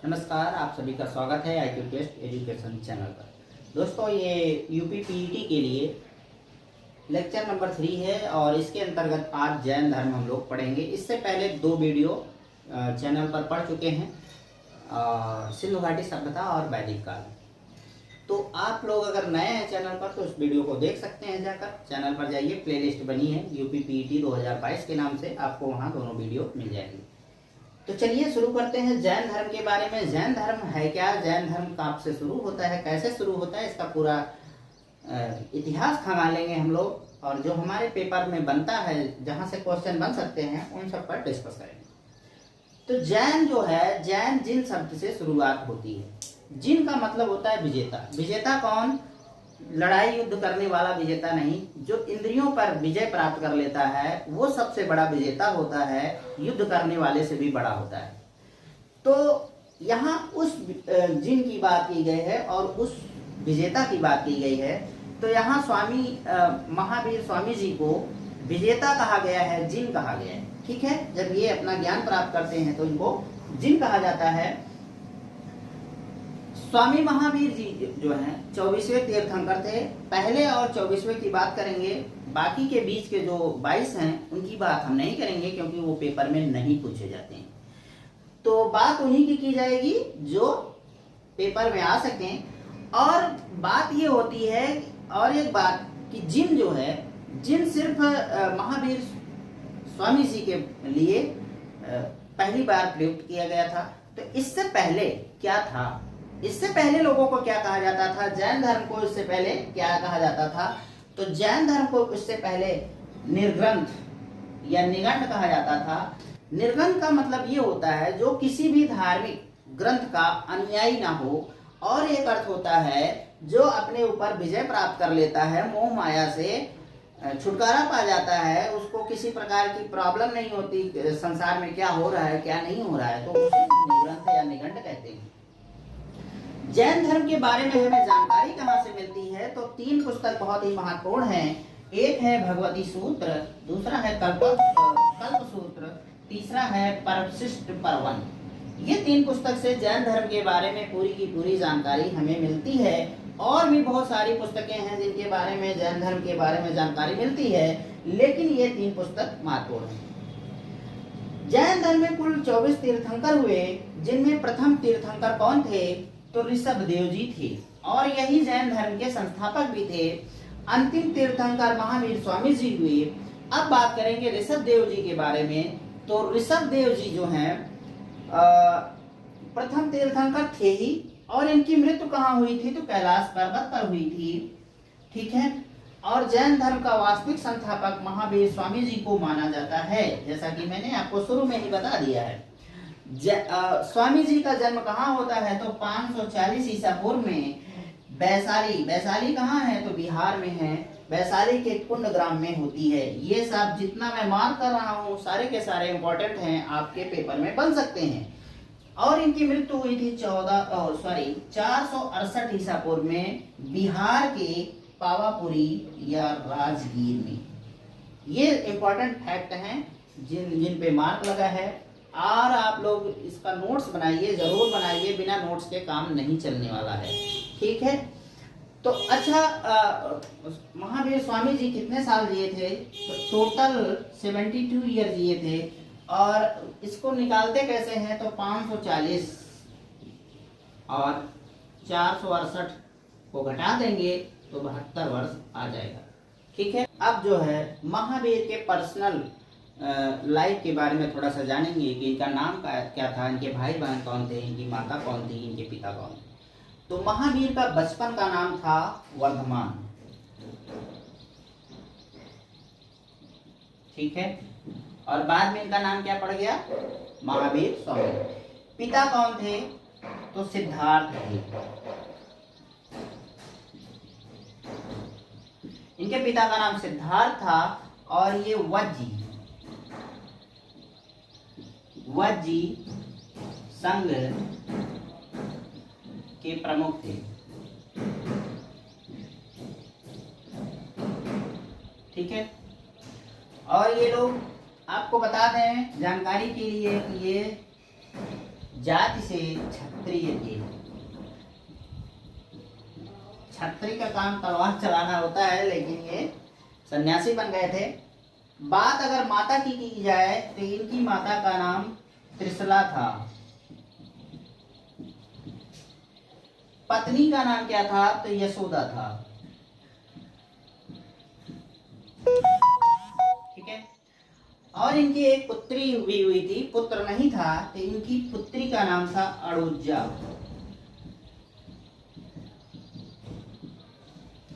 नमस्कार, आप सभी का स्वागत है IQ टेस्ट एजुकेशन चैनल पर। दोस्तों, ये यूपी पीईटी के लिए लेक्चर नंबर 3 है और इसके अंतर्गत आज जैन धर्म हम लोग पढ़ेंगे। इससे पहले 2 वीडियो चैनल पर पढ़ चुके हैं, सिंधु घाटी सभ्यता और वैदिक काल। तो आप लोग अगर नए हैं चैनल पर तो उस वीडियो को देख सकते हैं। जाकर चैनल पर जाइए, प्लेलिस्ट बनी है यूपी पीईटी 2022 के नाम से, आपको वहाँ दोनों वीडियो मिल जाएगी। तो चलिए शुरू करते हैं जैन धर्म के बारे में। जैन धर्म है क्या, जैन धर्म कब से शुरू होता है, कैसे शुरू होता है, इसका पूरा इतिहास खंगालेंगे हम लोग। और जो हमारे पेपर में बनता है, जहाँ से क्वेश्चन बन सकते हैं, उन सब पर डिस्कस करेंगे। तो जैन जो है, जैन जिन शब्द से शुरुआत होती है। जिन का मतलब होता है विजेता। विजेता कौन? लड़ाई युद्ध करने वाला विजेता नहीं, जो इंद्रियों पर विजय प्राप्त कर लेता है वो सबसे बड़ा विजेता होता है, युद्ध करने वाले से भी बड़ा होता है। तो यहाँ उस जिन की बात की गई है और उस विजेता की बात की गई है। तो यहाँ स्वामी महावीर स्वामी जी को विजेता कहा गया है, जिन कहा गया है। ठीक है, जब ये अपना ज्ञान प्राप्त करते हैं तो इनको जिन कहा जाता है। स्वामी महावीर जी जो हैं 24वें तीर्थंकर थे। पहले और 24वें की बात करेंगे, बाकी के बीच के जो 22 हैं उनकी बात हम नहीं करेंगे क्योंकि वो पेपर में नहीं पूछे जाते हैं। तो बात उन्हीं की जाएगी जो पेपर में आ सकें। और बात ये होती है, और एक बात कि जिन जो है, जिन सिर्फ महावीर स्वामी जी के लिए पहली बार प्रयुक्त किया गया था। तो इससे पहले क्या था, इससे पहले लोगों को क्या कहा जाता था? जैन धर्म को इससे पहले क्या कहा जाता था? तो जैन धर्म को इससे पहले निर्ग्रंथ या निगंड कहा जाता था। निर्ग्रंथ का मतलब ये होता है जो किसी भी धार्मिक ग्रंथ का अनुयायी ना हो। और एक अर्थ होता है जो अपने ऊपर विजय प्राप्त कर लेता है, मोह माया से छुटकारा पा जाता है, उसको किसी प्रकार की प्रॉब्लम नहीं होती संसार में क्या हो रहा है क्या नहीं हो रहा है, तो उसे निर्ग्रंथ या निगंड कहते हैं। जैन धर्म के बारे में हमें जानकारी कहाँ से मिलती है? तो 3 पुस्तक बहुत ही महत्वपूर्ण हैं। एक है भगवती सूत्र, दूसरा है कल्प सूत्र, तीसरा है परवशिष्ट पर्वन। ये 3 पुस्तक से जैन धर्म के बारे में पूरी की पूरी जानकारी हमें मिलती है। और भी बहुत सारी पुस्तकें हैं जिनके बारे में जैन धर्म के बारे में जानकारी मिलती है, लेकिन ये 3 पुस्तक महत्वपूर्ण हैं। जैन धर्म में कुल 24 तीर्थंकर हुए, जिनमें प्रथम तीर्थंकर कौन थे? तो ऋषभदेव जी थे और यही जैन धर्म के संस्थापक भी थे। अंतिम तीर्थंकर महावीर स्वामी जी हुए। अब बात करेंगे ऋषभदेव जी के बारे में। तो ऋषभदेव जी जो हैं प्रथम तीर्थंकर थे ही, और इनकी मृत्यु कहाँ हुई थी? तो कैलाश पर्वत पर हुई थी। ठीक है, और जैन धर्म का वास्तविक संस्थापक महावीर स्वामी जी को माना जाता है, जैसा कि मैंने आपको शुरू में ही बता दिया है। स्वामी जी का जन्म कहाँ होता है? तो 540 ईसा पूर्व में वैशाली। वैशाली कहाँ है? तो बिहार में है। वैशाली के कुंड ग्राम में होती है। ये सब जितना मैं मार्क कर रहा हूँ सारे के सारे इंपॉर्टेंट हैं, आपके पेपर में बन सकते हैं। और इनकी मृत्यु हुई थी 468 ईसा पूर्व में बिहार के पावापुरी या राजगीर में। ये इंपॉर्टेंट फैक्ट हैं जिन पे मार्क लगा है। और आप लोग इसका नोट्स बनाइए, जरूर बनाइए, बिना नोट्स के काम नहीं चलने वाला है। ठीक है, तो अच्छा, महावीर स्वामी जी कितने साल जिए थे? तो टोटल 72 ईयर जिए थे। और इसको निकालते कैसे हैं? तो 540 और 468 को घटा देंगे तो 72 वर्ष आ जाएगा। ठीक है, अब जो है महावीर के पर्सनल लाइफ के बारे में थोड़ा सा जानेंगे कि इनका नाम क्या था, इनके भाई बहन कौन थे, इनकी माता कौन थी, इनके पिता कौन थे। तो महावीर का बचपन का नाम था वर्धमान। ठीक है, और बाद में इनका नाम क्या पड़ गया? महावीर स्वामी। पिता कौन थे? तो सिद्धार्थ थे। इनके पिता का नाम सिद्धार्थ था और ये वज्जी संघ के प्रमुख थे। ठीक है, और ये लोग आपको बता दें जानकारी के लिए कि ये जाति से क्षत्रिय थे। क्षत्रिय का काम तलवार चलाना होता है, लेकिन ये सन्यासी बन गए थे। बात अगर माता की जाए तो इनकी माता का नाम त्रिशला था। पत्नी का नाम क्या था? तो यशोदा था। ठीक है। और इनकी एक पुत्री भी हुई थी, पुत्र नहीं था, तो इनकी पुत्री का नाम था अड़ोजा।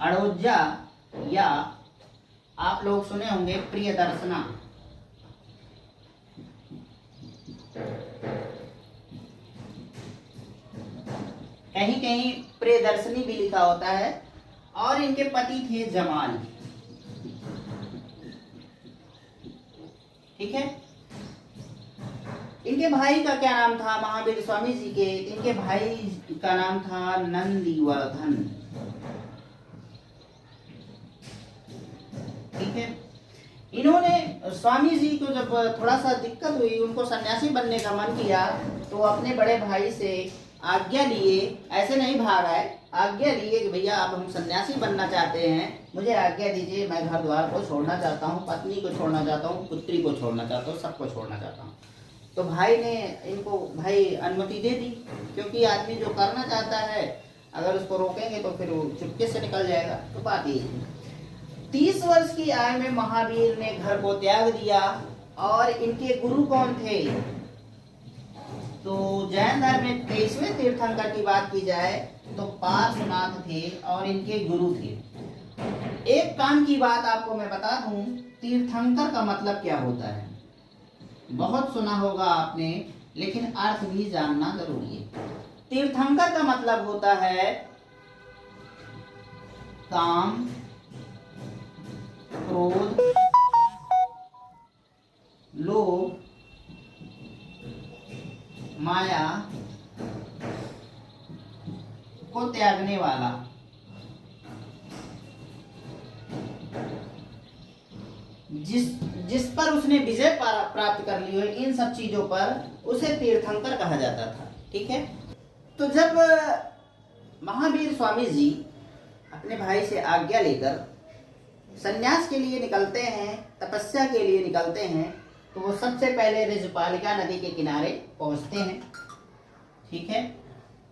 अड़ोजा, या आप लोग सुने होंगे प्रियदर्शना। कहीं कहीं प्रियदर्शनी भी लिखा होता है। और इनके पति थे जमाल। ठीक है। इनके भाई का क्या नाम था? महावीर स्वामी जी के इनके भाई का नाम था नंदीवर्धन। ठीक है। इन्होंने स्वामी जी को जब थोड़ा सा दिक्कत हुई, उनको सन्यासी बनने का मन किया, तो अपने बड़े भाई से आज्ञा लिए। ऐसे नहीं भाग आए, आज्ञा लिए कि भैया अब हम सन्यासी बनना चाहते हैं, मुझे आज्ञा दीजिए, मैं घर द्वार को छोड़ना चाहता हूँ, पत्नी को छोड़ना चाहता हूँ, पुत्री को छोड़ना चाहता हूँ, सबको छोड़ना चाहता हूँ। तो भाई ने इनको अनुमति दे दी, क्योंकि आदमी जो करना चाहता है अगर उसको रोकेंगे तो फिर वो चुपके से निकल जाएगा। तो बात ये है। 30 वर्ष की आयु में महावीर ने घर को त्याग दिया। और इनके गुरु कौन थे? तो जैन धर्म में 23वें तीर्थंकर की बात की जाए तो पार्श्वनाथ थे और इनके गुरु थे। एक काम की बात आपको मैं बता दूं, तीर्थंकर का मतलब क्या होता है? बहुत सुना होगा आपने, लेकिन अर्थ भी जानना जरूरी है। तीर्थंकर का मतलब होता है काम, क्रोध, लोभ, माया को त्यागने वाला। जिस पर उसने विजय प्राप्त कर ली हो इन सब चीजों पर, उसे तीर्थंकर कहा जाता था। ठीक है। तो जब महावीर स्वामी जी अपने भाई से आज्ञा लेकर संन्यास के लिए निकलते हैं, तपस्या के लिए निकलते हैं, तो वो सबसे पहले ऋजपालिका नदी के किनारे पहुंचते हैं। ठीक है।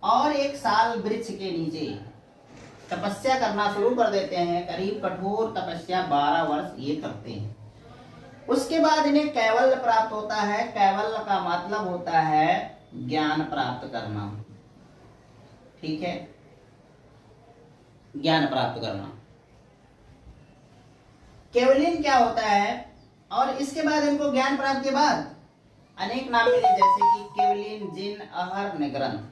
और एक साल वृक्ष के नीचे तपस्या करना शुरू कर देते हैं। करीब कठोर तपस्या 12 वर्ष ये करते हैं। उसके बाद इन्हें कैवल्य प्राप्त होता है। कैवल्य का मतलब होता है ज्ञान प्राप्त करना। ठीक है। ज्ञान प्राप्त करना। केवलिन क्या होता है? और इसके बाद इनको ज्ञान प्राप्त के बाद अनेक नाम मिले, जैसे कि केवलिन, जिन, अहर, निगरंध।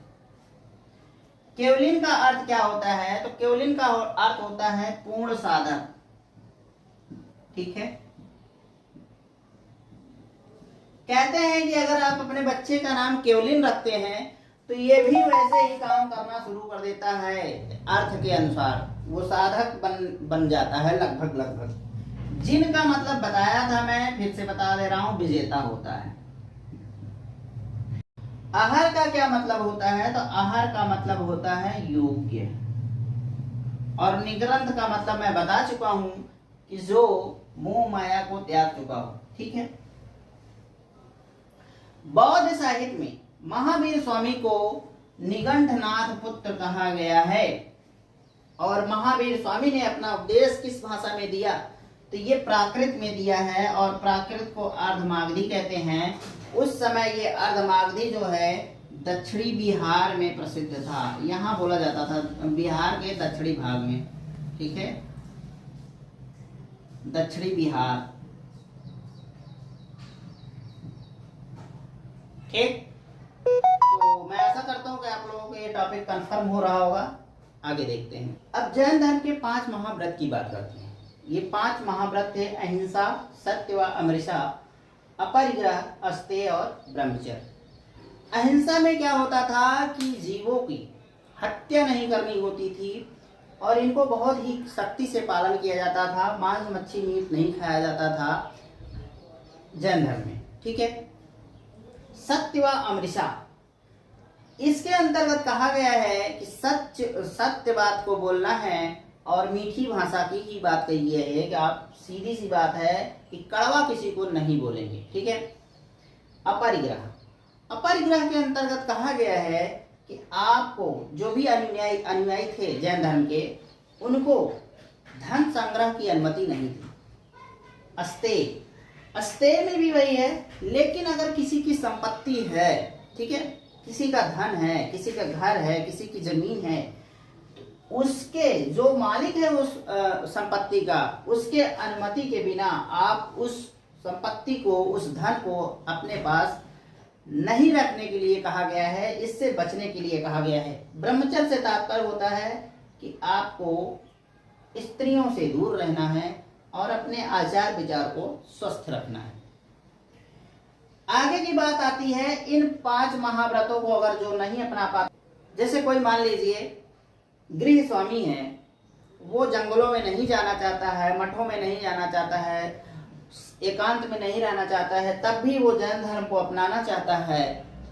केवलिन का अर्थ क्या होता है? तो केवलिन का अर्थ होता है पूर्ण साधक। ठीक है। कहते हैं कि अगर आप अपने बच्चे का नाम केवलिन रखते हैं तो ये भी वैसे ही काम करना शुरू कर देता है, अर्थ के अनुसार वो साधक बन जाता है लगभग। जिनका मतलब बताया था मैं, फिर से बता दे रहा हूं, विजेता होता है। आहार का क्या मतलब होता है? तो आहार का मतलब होता है योग्य। और निग्रंथ का मतलब मैं बता चुका हूं कि जो मोह माया को त्याग चुका हो। ठीक है। बौद्ध साहित्य में महावीर स्वामी को निगंठनाथ पुत्र कहा गया है। और महावीर स्वामी ने अपना उपदेश किस भाषा में दिया? तो ये प्राकृत में दिया है। और प्राकृत को अर्धमागधी कहते हैं। उस समय ये अर्धमागधी जो है दक्षिणी बिहार में प्रसिद्ध था। यहाँ बोला जाता था, बिहार के दक्षिणी भाग में। ठीक है। दक्षिणी बिहार। ठीक। तो मैं ऐसा करता हूँ कि आप लोगों को ये टॉपिक कंफर्म हो रहा होगा। आगे देखते हैं। अब जैन धर्म के 5 महाव्रत की बात करते हैं। ये 5 महाव्रत थे: अहिंसा, सत्य व अमृषा, अपरिग्रह, अस्तेय और ब्रह्मचर्य। अहिंसा में क्या होता था कि जीवों की हत्या नहीं करनी होती थी और इनको बहुत ही सख्ती से पालन किया जाता था। मांस, मच्छी, मीट नहीं खाया जाता था जैन धर्म में। ठीक है। सत्य व अमृषा, इसके अंतर्गत कहा गया है कि सत्य बात को बोलना है और मीठी भाषा की ही बात कही है कि आप सीधी सी बात है कि कड़वा किसी को नहीं बोलेंगे। ठीक है। अपरिग्रह के अंतर्गत कहा गया है कि आपको जो भी अनुयायी थे जैन धर्म के, उनको धन संग्रह की अनुमति नहीं थी। अस्तेय में भी वही है, लेकिन अगर किसी की संपत्ति है, ठीक है, किसी का धन है, किसी का घर है, किसी की जमीन है, उसके जो मालिक है उस संपत्ति का, उसके अनुमति के बिना आप उस संपत्ति को, उस धन को अपने पास नहीं रखने के लिए कहा गया है, इससे बचने के लिए कहा गया है। ब्रह्मचर्य से तात्पर्य होता है कि आपको स्त्रियों से दूर रहना है और अपने आचार विचार को स्वस्थ रखना है। आगे की बात आती है इन 5 महाव्रतों को अगर जो नहीं अपना पाता, जैसे कोई मान लीजिए गृह स्वामी है, वो जंगलों में नहीं जाना चाहता है, मठों में नहीं जाना चाहता है, एकांत में नहीं रहना चाहता है, तब भी वो जैन धर्म को अपनाना चाहता है,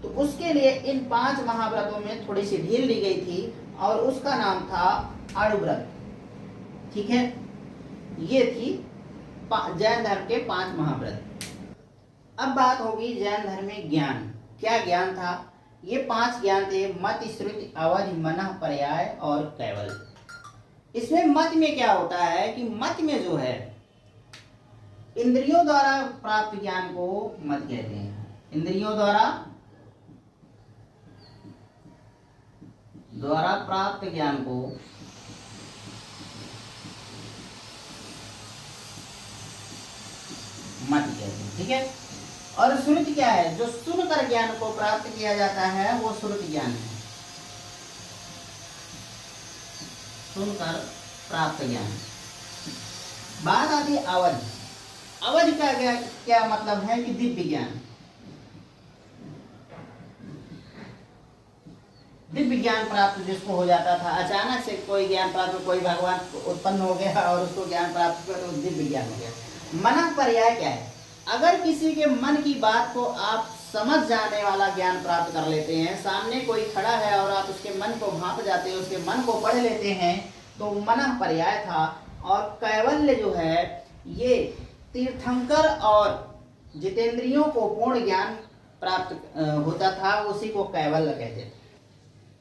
तो उसके लिए इन 5 महाव्रतों में थोड़ी सी ढील दी गई थी और उसका नाम था आड़ुव्रत। ठीक है, ये थी जैन धर्म के 5 महाव्रत। अब बात होगी जैन धर्म में ज्ञान। क्या ज्ञान था? ये 5 ज्ञान थे: मत, श्रुति, अवधि, मनः, पर्याय और कैवल्य। इसमें मत में क्या होता है कि मत में जो है इंद्रियों द्वारा प्राप्त ज्ञान को मत कहते हैं। इंद्रियों द्वारा प्राप्त ज्ञान को मत कहते हैं। ठीक है। और श्रुति क्या है? जो सुनकर ज्ञान को प्राप्त किया जाता है वो श्रुति ज्ञान है। सुनकर प्राप्त ज्ञान। बात आती है अवधि। अवधि का क्या मतलब है कि दिव्य ज्ञान। दिव्य ज्ञान प्राप्त जिसको हो जाता था, अचानक से कोई ज्ञान प्राप्त, कोई भगवान उत्पन्न हो गया और उसको ज्ञान प्राप्त हुआ तो दिव्य ज्ञान हो गया। मनः पर्याय क्या है? अगर किसी के मन की बात को आप समझ जाने वाला ज्ञान प्राप्त कर लेते हैं, सामने कोई खड़ा है और आप उसके मन को भांप जाते हैं, उसके मन को पढ़ लेते हैं, तो मनः पर्याय था। और कैवल्य जो है ये तीर्थंकर और जितेंद्रियों को पूर्ण ज्ञान प्राप्त होता था, उसी को कैवल्य कहते थे।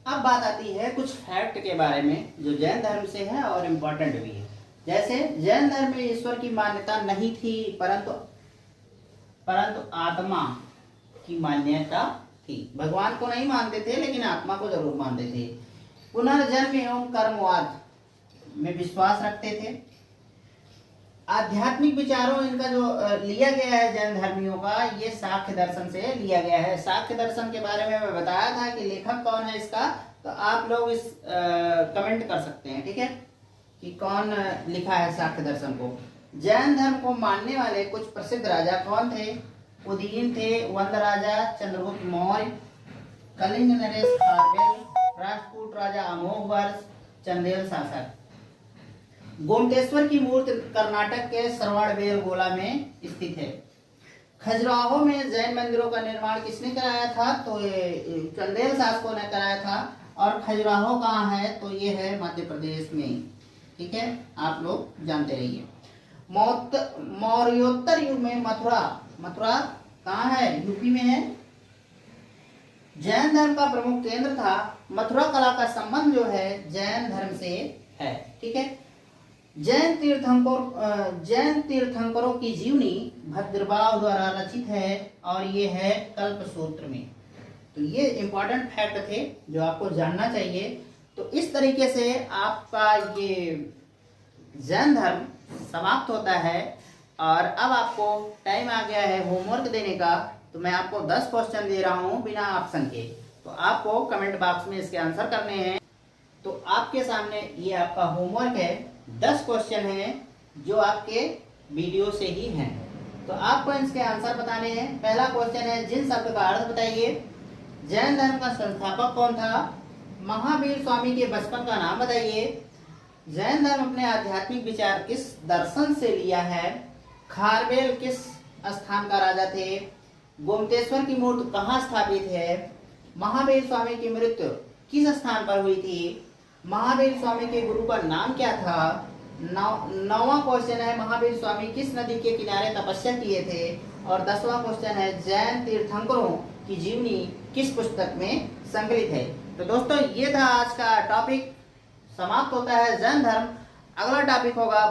अब बात आती है कुछ फैक्ट के बारे में जो जैन धर्म से है और इम्पोर्टेंट भी है। जैसे जैन धर्म में ईश्वर की मान्यता नहीं थी, परंतु आत्मा की मान्यता थी। भगवान को नहीं मानते थे, लेकिन आत्मा को जरूर मानते थे। पुनर्जन्म एवं कर्मवाद में विश्वास रखते थे। आध्यात्मिक विचारों इनका जो लिया गया है जैन धर्मियों का, ये सांख्य दर्शन से लिया गया है। सांख्य दर्शन के बारे में मैं बताया था कि लेखक कौन है इसका, तो आप लोग इस कमेंट कर सकते हैं। ठीक है, कि कौन लिखा है सांख्य दर्शन को। जैन धर्म को मानने वाले कुछ प्रसिद्ध राजा कौन थे? उदयन थे, वंद राजा चंद्रगुप्त मौर्य, कलिंग नरेश खारवेल, राजपूत राजा अमोघवर्ष, चंदेल शासक। गोमतेश्वर की मूर्ति कर्नाटक के श्रवणबेलगोला में स्थित है। खजुराहो में जैन मंदिरों का निर्माण किसने कराया था? तो ये चंदेल शासकों ने कराया था। और खजुराहो कहाँ है? तो ये है मध्य प्रदेश में। ठीक है, आप लोग जानते रहिए। मौर्योत्तर युग में मथुरा कहाँ है? यूपी में है। जैन धर्म का प्रमुख केंद्र था। मथुरा कला का संबंध जो है जैन धर्म से है। ठीक है। जैन तीर्थंकरों की जीवनी भद्रबाहु द्वारा रचित है और ये है कल्पसूत्र में। तो ये इंपॉर्टेंट फैक्ट थे जो आपको जानना चाहिए। तो इस तरीके से आपका ये जैन धर्म समाप्त होता है। और अब आपको टाइम आ गया है होमवर्क देने का। तो मैं आपको 10 क्वेश्चन दे रहा हूँ बिना ऑप्शन के, तो आपको कमेंट बॉक्स में इसके आंसर करने हैं। तो आपके सामने ये आपका होमवर्क है। 10 क्वेश्चन हैं जो आपके वीडियो से ही हैं, तो आपको इसके आंसर बताने हैं। पहला क्वेश्चन है, जिन शब्द का अर्थ बताइए। जैन धर्म का संस्थापक कौन था? महावीर स्वामी के बचपन का नाम बताइए। जैन धर्म अपने आध्यात्मिक विचार किस दर्शन से लिया है? खारवेल किस स्थान का राजा थे? गोमतेश्वर की मूर्ति कहाँ स्थापित है? महावीर स्वामी की मृत्यु किस स्थान पर हुई थी? महावीर स्वामी के गुरु का नाम क्या था? नौवां क्वेश्चन है महावीर स्वामी किस नदी के किनारे तपस्या किए थे? और 10वां क्वेश्चन है जैन तीर्थंकरों की जीवनी किस पुस्तक में संकलित है? तो दोस्तों ये था आज का टॉपिक, समाप्त होता है जैन धर्म। अगला टॉपिक होगा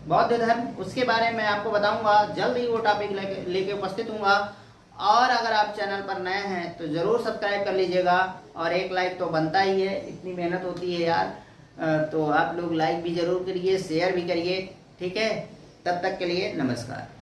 बौद्ध धर्म, उसके बारे में आपको बताऊंगा, जल्द ही वो टॉपिक लेके उपस्थित हूँगा। और अगर आप चैनल पर नए हैं तो ज़रूर सब्सक्राइब कर लीजिएगा, और एक लाइक तो बनता ही है, इतनी मेहनत होती है यार, तो आप लोग लाइक भी ज़रूर करिए, शेयर भी करिए, ठीक है। तब तक के लिए नमस्कार।